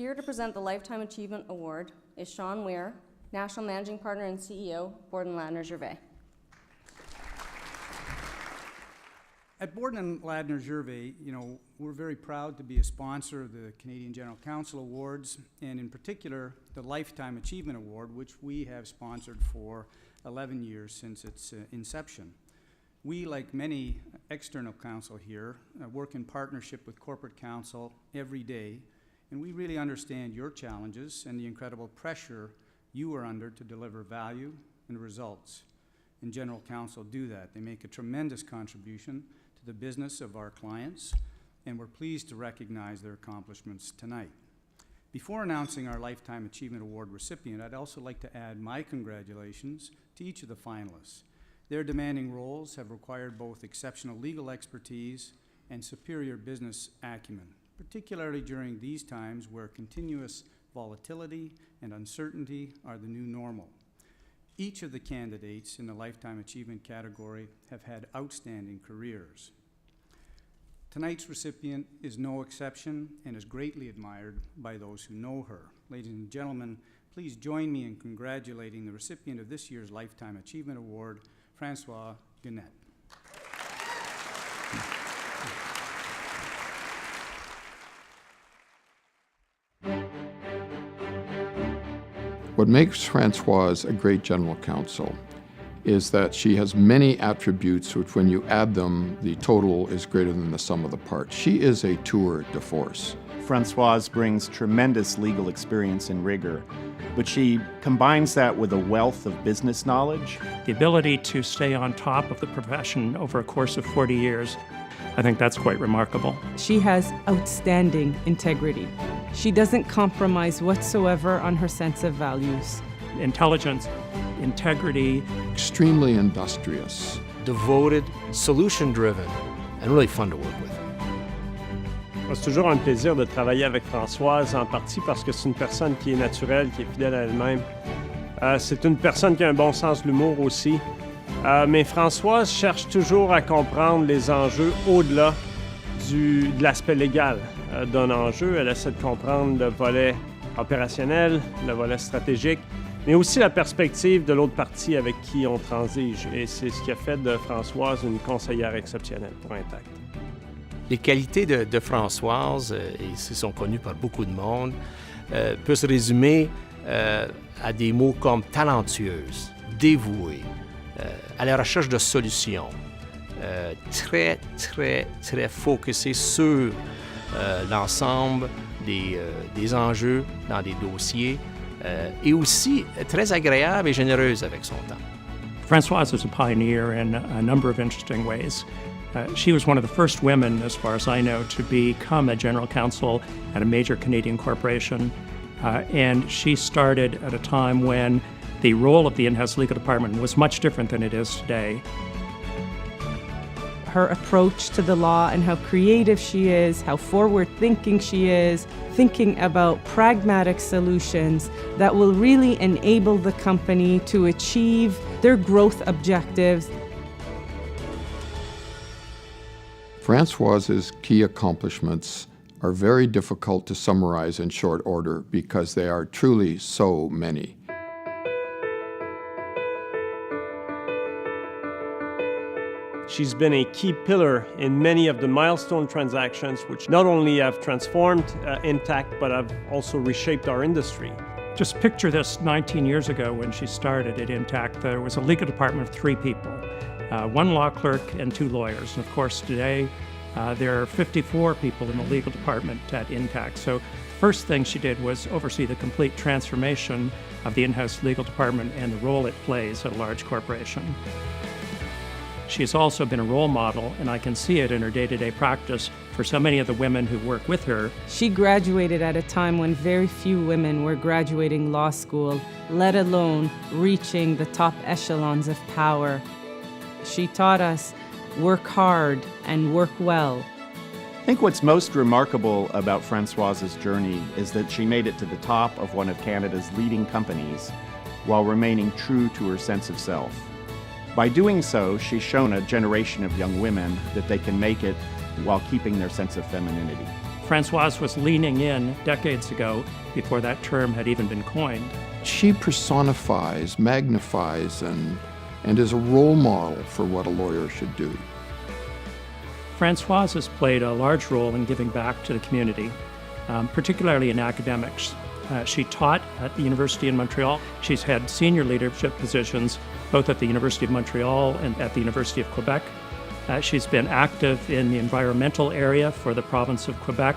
Here to present the Lifetime Achievement Award is Sean Weir, National Managing Partner and CEO, Borden Ladner Gervais. At Borden Ladner Gervais, we're very proud to be a sponsor of the Canadian General Counsel Awards, and in particular, the Lifetime Achievement Award, which we have sponsored for 11 years since its inception. We, like many external counsel here, work in partnership with corporate counsel every day, and we really understand your challenges and the incredible pressure you are under to deliver value and results. And general counsel do that. They make a tremendous contribution to the business of our clients, and we're pleased to recognize their accomplishments tonight. Before announcing our Lifetime Achievement Award recipient, I'd also like to add my congratulations to each of the finalists. Their demanding roles have required both exceptional legal expertise and superior business acumen, particularly during these times where continuous volatility and uncertainty are the new normal. Each of the candidates in the Lifetime Achievement category have had outstanding careers. Tonight's recipient is no exception and is greatly admired by those who know her. Ladies and gentlemen, please join me in congratulating the recipient of this year's Lifetime Achievement Award, Francois Nette. What makes Françoise a great general counsel is that she has many attributes which, when you add them, the total is greater than the sum of the parts. She is a tour de force. Françoise brings tremendous legal experience and rigor, but she combines that with a wealth of business knowledge. The ability to stay on top of the profession over a course of 40 years, I think that's quite remarkable. She has outstanding integrity. She doesn't compromise whatsoever on her sense of values. Intelligence, integrity. Extremely industrious. Devoted, solution-driven, and really fun to work with. C'est toujours un plaisir de travailler avec Françoise, en partie parce que c'est une personne qui est naturelle, qui est fidèle à elle-même. C'est une personne qui a un bon sens de l'humour aussi. Mais Françoise cherche toujours à comprendre les enjeux au-delà de l'aspect légal d'un enjeu. Elle essaie de comprendre le volet opérationnel, le volet stratégique, mais aussi la perspective de l'autre partie avec qui on transige. Et c'est ce qui a fait de Françoise une conseillère exceptionnelle pour Intact. Les qualités de Françoise, et ce sont connues par beaucoup de monde, peuvent se résumer à des mots comme talentueuse, dévouée, à la recherche de solutions, très focusée sur l'ensemble des enjeux dans des dossiers, et aussi très agréable et généreuse avec son temps. Françoise is a pioneer in a number of interesting ways. She was one of the first women, as far as I know, to become a general counsel at a major Canadian corporation. And she started at a time when the role of the in-house legal department was much different than it is today. Her approach to the law and how creative she is, how forward-thinking she is, thinking about pragmatic solutions that will really enable the company to achieve their growth objectives. Françoise's key accomplishments are very difficult to summarize in short order because they are truly so many. She's been a key pillar in many of the milestone transactions which not only have transformed Intact but have also reshaped our industry. Just picture this 19 years ago when she started at Intact. There was a legal department of 3 people, 1 law clerk and 2 lawyers. And of course today there are 54 people in the legal department at Intact. So first thing she did was oversee the complete transformation of the in-house legal department and the role it plays at a large corporation. She has also been a role model, and I can see it in her day-to-day practice for so many of the women who work with her. She graduated at a time when very few women were graduating law school, let alone reaching the top echelons of power. She taught us work hard and work well. I think what's most remarkable about Françoise's journey is that she made it to the top of one of Canada's leading companies while remaining true to her sense of self. By doing so, she's shown a generation of young women that they can make it while keeping their sense of femininity. Françoise was leaning in decades ago before that term had even been coined. She personifies, magnifies, and is a role model for what a lawyer should do. Françoise has played a large role in giving back to the community, particularly in academics. She taught at the University in Montreal. She's had senior leadership positions both at the University of Montreal and at the University of Quebec. She's been active in the environmental area for the province of Quebec.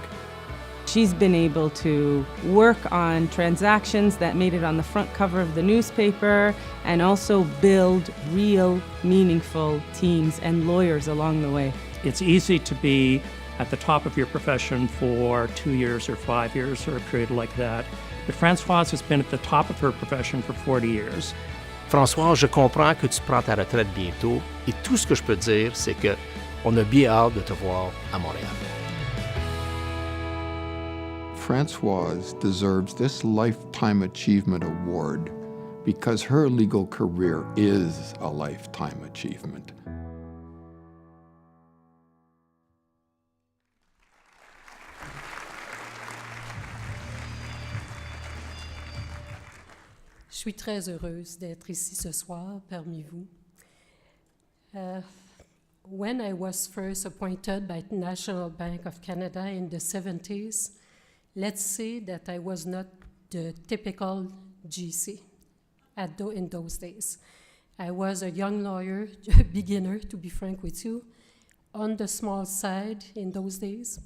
She's been able to work on transactions that made it on the front cover of the newspaper and also build real, meaningful teams and lawyers along the way. It's easy to be at the top of your profession for 2 years or 5 years or a period like that. But Françoise has been at the top of her profession for 40 years. Françoise, je comprends que tu prends ta retraite bientôt et tout ce que je peux te dire, c'est que on a bien hâte de te voir à Montréal. Françoise deserves this Lifetime Achievement Award because her legal career is a lifetime achievement. Je suis très heureuse d'être ici ce soir parmi vous. When I was first appointed by the National Bank of Canada in the 70s, let's say that I was not the typical GC in those days. I was a young lawyer, a beginner, to be frank with you, on the small side in those days,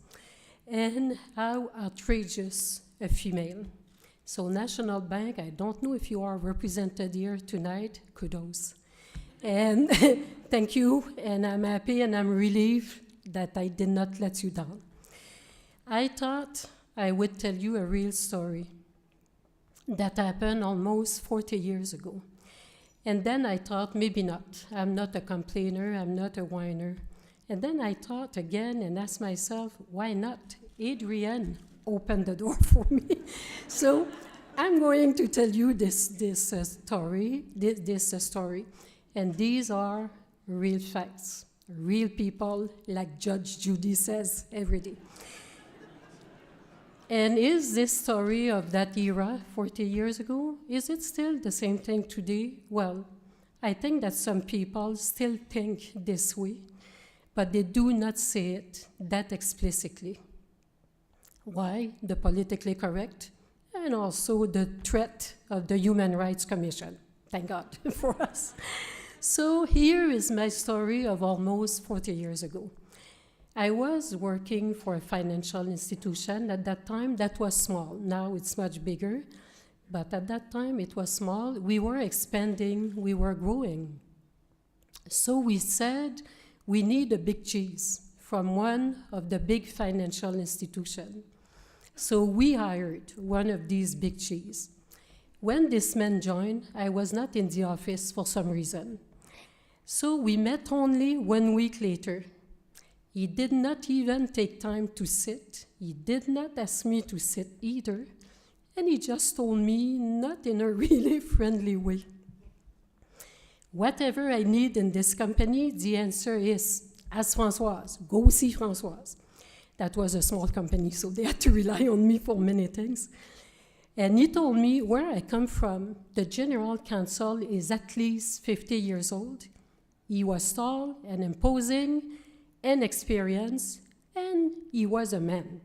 and how outrageous a female. So National Bank, I don't know if you are represented here tonight, kudos. And thank you, and I'm happy and I'm relieved that I did not let you down. I thought I would tell you a real story that happened almost 40 years ago. And then I thought, maybe not. I'm not a complainer, I'm not a whiner. And then I thought again and asked myself, why not? Adrienne opened the door for me. So I'm going to tell you this story. And these are real facts, real people, like Judge Judy says every day. And is this story of that era, 40 years ago, is it still the same thing today? Well, I think that some people still think this way, but they do not say it that explicitly. Why? The politically correct, and also the threat of the Human Rights Commission. Thank God for us. So here is my story of almost 40 years ago. I was working for a financial institution at that time that was small. Now it's much bigger, but at that time it was small. We were expanding, we were growing. So we said we need a big cheese from one of the big financial institutions. So we hired one of these big cheese. When this man joined, I was not in the office for some reason. So we met only 1 week later. He did not even take time to sit. He did not ask me to sit either. And he just told me, not in a really friendly way. Whatever I need in this company, the answer is, ask Françoise, go see Françoise. That was a small company, so they had to rely on me for many things. And he told me where I come from, the general counsel is at least 50 years old. He was tall and imposing and experienced, and he was a man.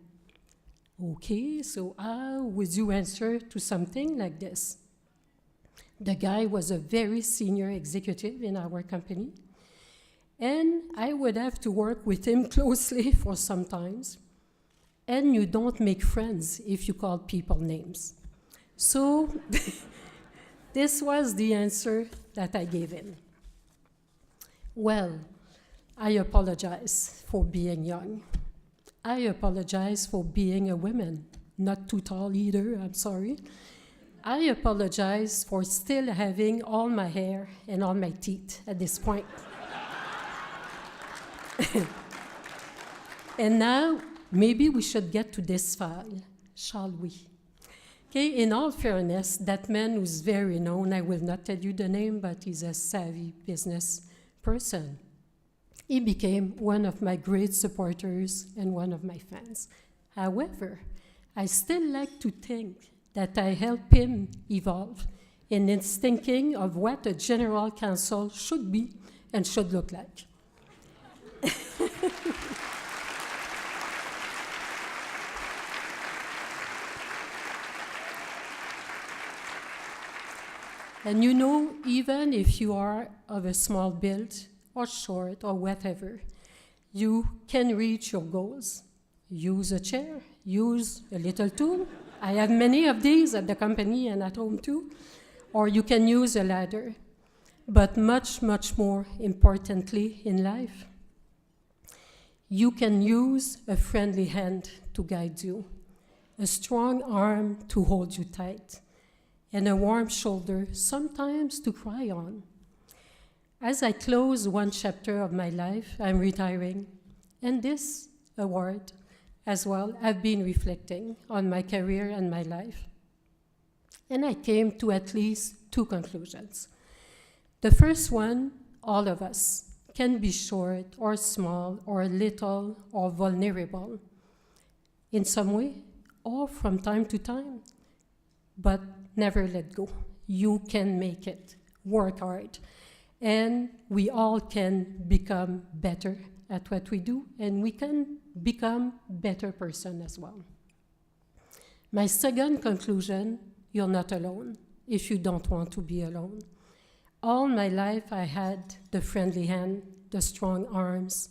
Okay, so how would you answer to something like this? The guy was a very senior executive in our company, and I would have to work with him closely for some times. And you don't make friends if you call people names. So this was the answer that I gave him. Well, I apologize for being young. I apologize for being a woman, not too tall either, I'm sorry. I apologize for still having all my hair and all my teeth at this point. And now, maybe we should get to this file, shall we? Okay, in all fairness, that man who's very known, I will not tell you the name, but he's a savvy business person. He became one of my great supporters and one of my fans. However, I still like to think that I help him evolve in his thinking of what a general counsel should be and should look like. And you know, even if you are of a small build or short or whatever, you can reach your goals. Use a chair, use a little tool. I have many of these at the company and at home too. Or you can use a ladder. But much, much more importantly in life, you can use a friendly hand to guide you, a strong arm to hold you tight, and a warm shoulder sometimes to cry on. As I close one chapter of my life, I'm retiring, and this award as well, I've been reflecting on my career and my life. And I came to at least two conclusions. The first one, all of us can be short or small or little or vulnerable in some way or from time to time, but never let go. You can make it. Work hard. And we all can become better at what we do, and we can become better person as well. My second conclusion, you're not alone if you don't want to be alone. All my life I had the friendly hand, the strong arms,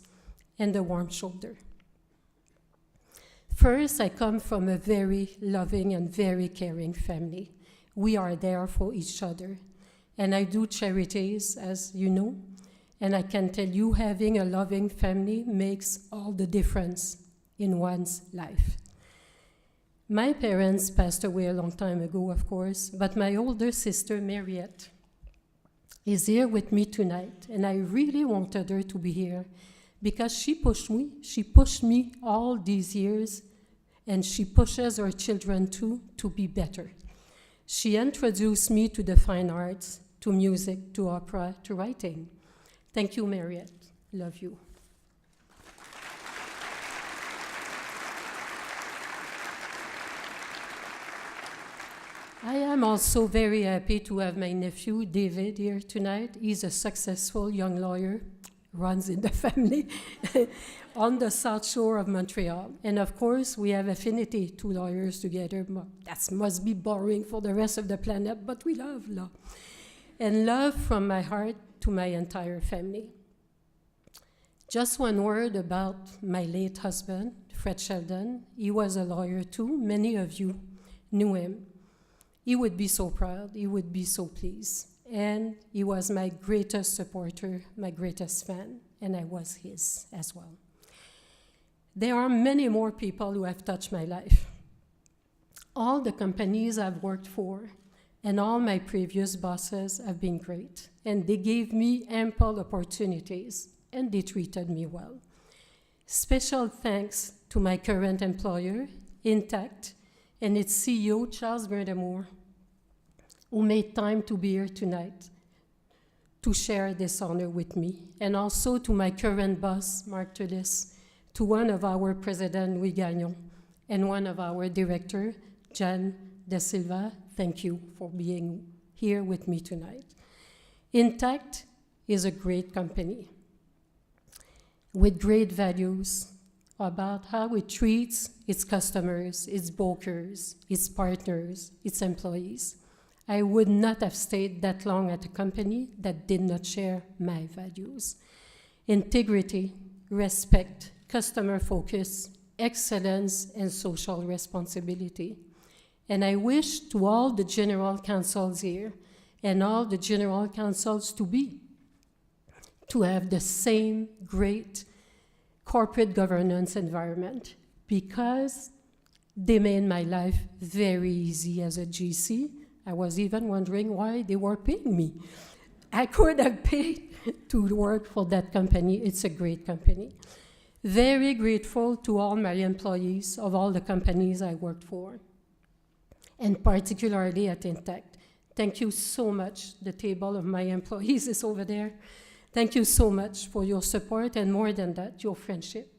and the warm shoulder. First, I come from a very loving and very caring family. We are there for each other. And I do charities, as you know, and I can tell you having a loving family makes all the difference in one's life. My parents passed away a long time ago, of course, but my older sister, Mariette, is here with me tonight, and I really wanted her to be here because she pushed me. She pushed me all these years, and she pushes her children too to be better. She introduced me to the fine arts, to music, to opera, to writing. Thank you, Mariette. Love you. I am also very happy to have my nephew, David, here tonight. He's a successful young lawyer, runs in the family, on the South Shore of Montreal. And of course, we have affinity, two lawyers together. That must be boring for the rest of the planet, but we love law. And love from my heart to my entire family. Just one word about my late husband, Fred Sheldon. He was a lawyer too. Many of you knew him. He would be so proud. He would be so pleased. And he was my greatest supporter, my greatest fan, and I was his as well. There are many more people who have touched my life. All the companies I've worked for and all my previous bosses have been great, and they gave me ample opportunities, and they treated me well. Special thanks to my current employer, Intact, and its CEO, Charles Brindamour, who made time to be here tonight to share this honor with me, and also to my current boss, Mark Tullis, to one of our president, Louis Gagnon, and one of our director, Jan De Silva. Thank you for being here with me tonight. Intact is a great company with great values about how it treats its customers, its brokers, its partners, its employees. I would not have stayed that long at a company that did not share my values. Integrity, respect, customer focus, excellence, and social responsibility. And I wish to all the general counsels here and all the general counsels to have the same great corporate governance environment, because they made my life very easy as a GC. I was even wondering why they were paying me. I could have paid to work for that company. It's a great company. Very grateful to all my employees of all the companies I worked for, and particularly at Intact. Thank you so much. The table of my employees is over there. Thank you so much for your support, and more than that, your friendship.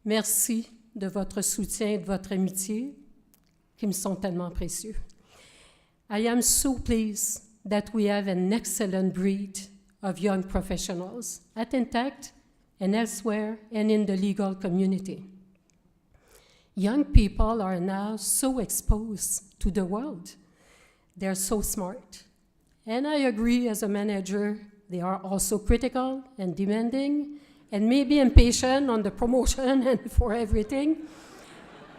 Merci de votre soutien et de votre amitié qui me sont tellement précieux. I am so pleased that we have an excellent breed of young professionals at Intact and elsewhere and in the legal community. Young people are now so exposed to the world. They're so smart. And I agree, as a manager, they are also critical and demanding and maybe impatient on the promotion and for everything.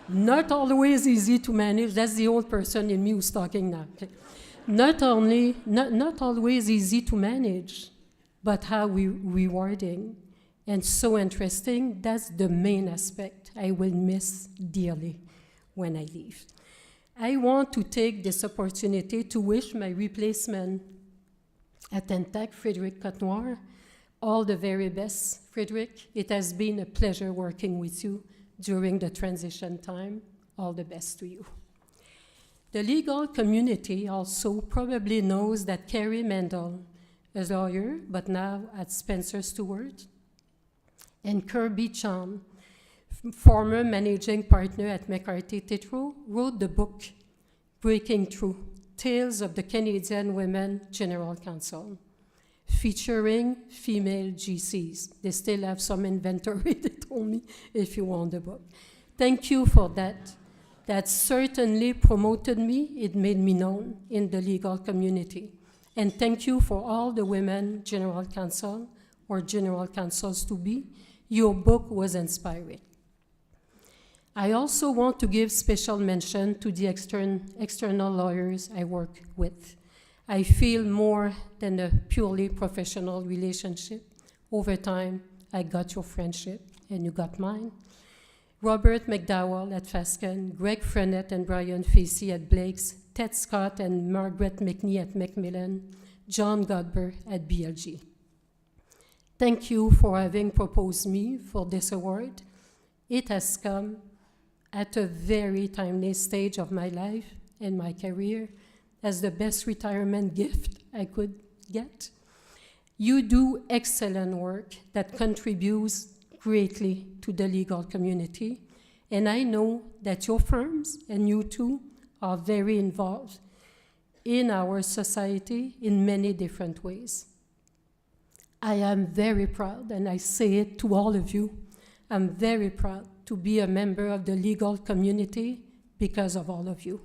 Not always easy to manage. That's the old person in me who's talking now. Okay. Not always easy to manage, but how rewarding and so interesting. That's the main aspect I will miss dearly when I leave. I want to take this opportunity to wish my replacement at Intact, Frédéric Cotenoir, all the very best. Frédéric, it has been a pleasure working with you during the transition time. All the best to you. The legal community also probably knows that Carrie Mendel, a lawyer, but now at Spencer Stewart, and Kirby Chan, former managing partner at McCarthy Tétrault, wrote the book Breaking Through, Tales of the Canadian Women General Counsel, featuring female GCs. They still have some inventory, they told me, if you want the book. Thank you for that. That certainly promoted me. It made me known in the legal community. And thank you for all the women general counsel or general counsels to be. Your book was inspiring. I also want to give special mention to the external lawyers I work with. I feel more than a purely professional relationship. Over time, I got your friendship, and you got mine. Robert McDowell at Fasken, Greg Frenette and Brian Facey at Blake's, Ted Scott and Margaret McNee at Macmillan, John Godber at BLG. Thank you for having proposed me for this award. It has come at a very timely stage of my life and my career as the best retirement gift I could get. You do excellent work that contributes greatly to the legal community, and I know that your firms and you too are very involved in our society in many different ways. I am very proud, and I say it to all of you, I'm very proud to be a member of the legal community because of all of you.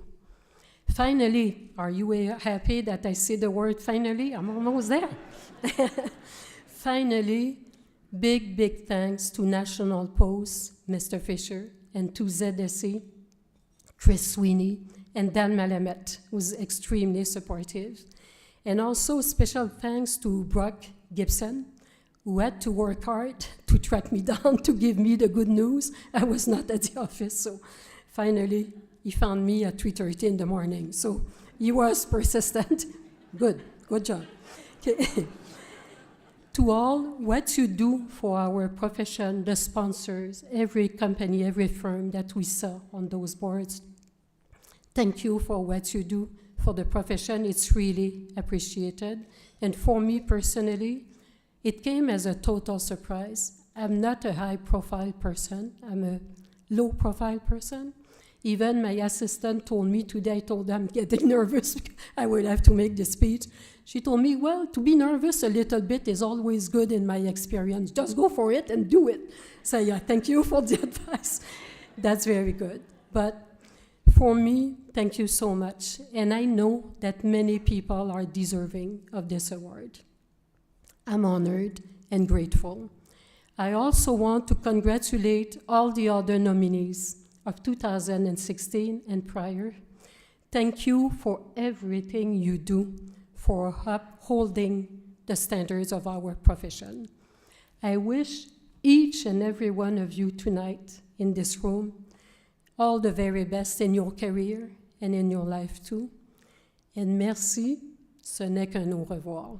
Finally, are you happy that I say the word finally? I'm almost there. Finally, big thanks to National Post, Mr. Fisher, and to ZSE, Chris Sweeney, and Dan Malamet, who's extremely supportive. And also special thanks to Brock Gibson, who had to work hard to track me down to give me the good news. I was not at the office, so finally he found me at 3:30 in the morning. So he was persistent. Good job. Okay. To all, what you do for our profession, the sponsors, every company, every firm that we saw on those boards, thank you for what you do for the profession. It's really appreciated. And for me personally, it came as a total surprise. I'm not a high-profile person. I'm a low-profile person. Even my assistant told me today, I told her I'm getting nervous because I will have to make the speech. She told me, well, to be nervous a little bit is always good in my experience. Just go for it and do it. So yeah, thank you for the advice. That's very good. But for me, thank you so much. And I know that many people are deserving of this award. I'm honored and grateful. I also want to congratulate all the other nominees of 2016 and prior. Thank you for everything you do for upholding the standards of our profession. I wish each and every one of you tonight in this room all the very best in your career and in your life too. And merci, ce n'est qu'un au revoir.